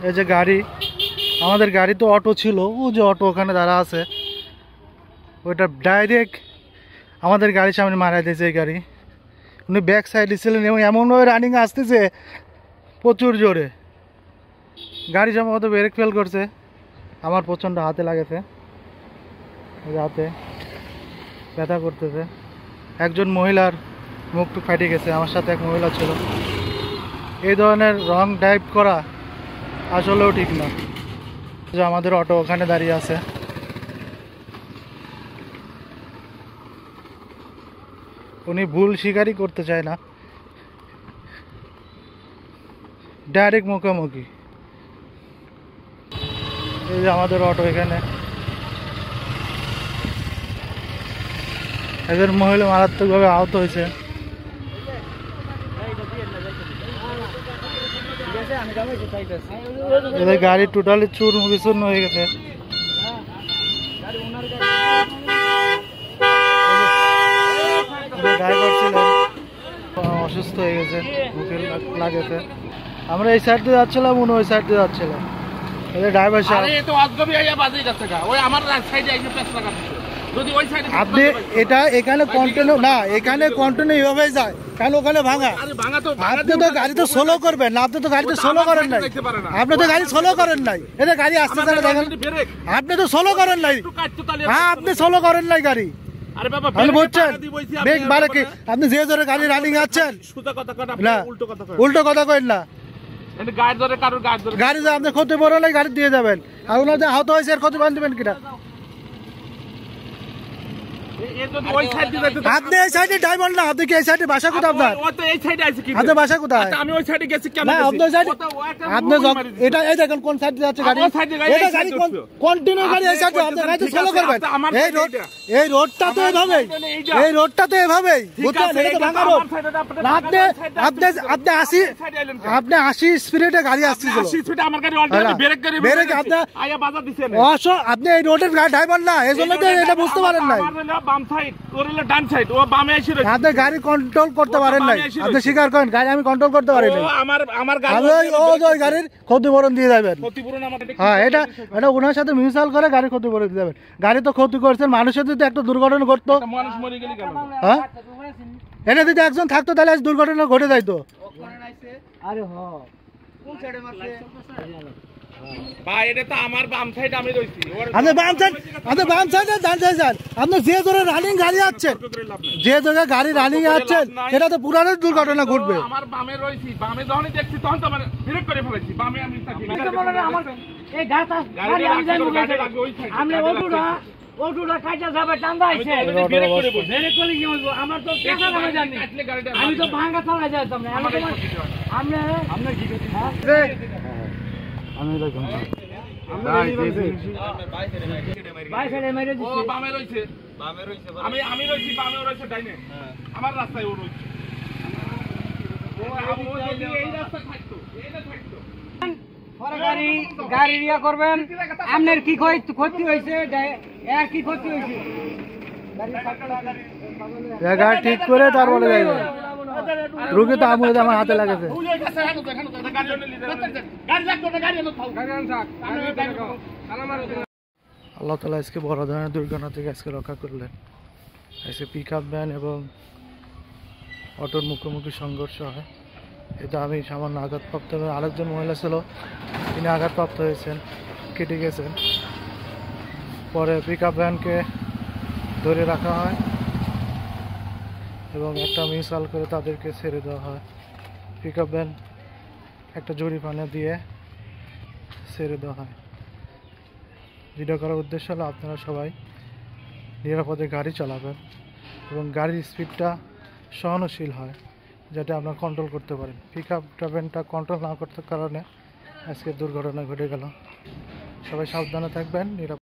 এই যে গাড়ি, আমাদের গাড়ি তো অটো ছিল, ও যে অটো ওখানে দাঁড়া আছে, ওইটা ডাইরেক্ট আমাদের গাড়ির সামনে মারাই দিয়েছে এই গাড়ি। উনি ব্যাক সাইডে ছিলেন এবং এমনভাবে রানিং আসতেছে প্রচুর জোরে, গাড়ি সম্ভবত ব্রেক ফেল করছে। আমার প্রচণ্ড হাতে লাগেছে, হাতে ব্যথা করতেছে। একজন মহিলার মুখটু ফাটে গেছে, আমার সাথে এক মহিলা ছিল। এই ধরনের রং ড্রাইভ করা আসলেও ঠিক না। যে আমাদের অটো ওখানে দাঁড়িয়ে আছে, উনি ভুল স্বীকারই করতে চায় না, ডাইরেক্ট মুখোমুখি। এই যে আমাদের অটো, এখানে একজন মহিলা মারাত্মকভাবে আহত হয়েছে। এদের গাড়ি টোটালি চূর্ণ বিচূর্ণ হয়ে গেছে। ড্রাইভার ছিলেন অসুস্থ হয়ে গেছে, মুখে লাগেছে। আমরা এই সাইড দিয়ে যাচ্ছিলাম, উনি ওই সাইড দিয়ে যাচ্ছিলাম। ড্রাইভার সাহেব আপনি এটা এখানে কন্টিনিউ না, এখানে কন্টিনিউ এভাবেই যায়, কারণ ওখানে ভাঙা। আপনি তো গাড়ি তো স্লো করবেন না, আপনি তো গাড়ি তো স্লো করেন নাই, আপনি তো গাড়ি স্লো করেন নাই। এটা গাড়ি আসতে চান দেখেন, আপনি তো স্লো করেন নাই। হ্যাঁ, আপনি স্লো করেন নাই গাড়ি, আপনি বলছেন ব্রেক মারে কি? আপনি যে জোরে গাড়ি রানিং আছেন, উল্টো কথা কইন না। গাড়ি আপনি ক্ষতি বড় হলে গাড়ি দিয়ে যাবেন, আর ওনার যে আহত হয়েছে এর ক্ষতি বাঁধবেন কিনা? আপনি এই সাইডে ড্রাইভার না, আপনি কি এই সাইডে বাসা কোথায় আপনার? আপনার বাসা কোথায়? আমি ওই সাইডে গেছি কেন? আপনি এটা এই দেখেন কোন সাইডে যাচ্ছে গাড়ি, এটা গাড়ি কন্টিনিউ গাড়ি এই সাইডে, আপনি গাড়ি স্লো করবেন। এই রোডটা তো এভাবেই, এই রোডটা তো এভাবেই, বুঝছেন? এটা তো ভাঙা রোড। আপনি 80 স্পিডে গাড়ি আসছিল, আপনি এই রোডের ড্রাইভার না, এই জন্য তো এটা বুঝতে পারেন নাই। আপনি গাড়ি কন্ট্রোল করতে পারেন নাই, আপনি স্বীকার করেন গাড়ি আমি কন্ট্রোল করতে পারি না। ওই গাড়ির ক্ষতিপূরণ দিয়ে যাবেন। হ্যাঁ, এটা ওনার সাথে মিউচুয়াল করে গাড়ির ক্ষতিপূরণ দিয়ে যাবেন। গাড়ি তো ক্ষতি করছেন, মানুষের যদি একটা দুর্ঘটনা ঘটতো, হ্যাঁ এনে যদি একজন থাকতো তাহলে আজ দুর্ঘটনা ঘটে যাইতো। আপনি যে জোরে রানিং গাড়ি আছেন, যে জায়গায় গাড়ি রানিং আছেন, সেটা তো পুরানো দুর্ঘটনা ঘটবে। আমি দেখুন গাড়ি ইয়া করবেন, আপনার কি ক্ষতি হয়েছে, কি ক্ষতি হয়েছে গাড়ি ঠিক করে তারপরে যাইবেন। রুগী তো আমার হাতে লাগেছে। আল্লাহ তাআলা আজকে বড় ধরনের দুর্ঘটনা থেকে আজকে রক্ষা করলেন। আজকে পিক আপ ভ্যান এবং অটোর মুখোমুখি সংঘর্ষ হয়, এটা আমি সামান্য আঘাতপ্রাপ্ত। আরেকজন মহিলা ছিল, তিনি আঘাতপ্রাপ্ত হয়েছেন, কেটে গেছেন। পরে পিক আপ ভ্যানকে ধরে রাখা হয় এবং একটা মিউচুয়াল করে তাদেরকে ছেড়ে দেওয়া হয়। পিক আপ ভ্যান একটা জরিমানা দিয়ে ছেড়ে দেওয়া হয়। ভিডিও করার উদ্দেশ্য হলো আপনারা সবাই নিরাপদে গাড়ি চালাবেন এবং গাড়ির স্পিডটা সহনশীল হয়, যাতে আপনারা কন্ট্রোল করতে পারেন। পিক আপ ভ্যানটা কন্ট্রোল না করতে কারণে আজকে দুর্ঘটনা ঘটে গেল। সবাই সাবধানে থাকবেন, নিরাপদ।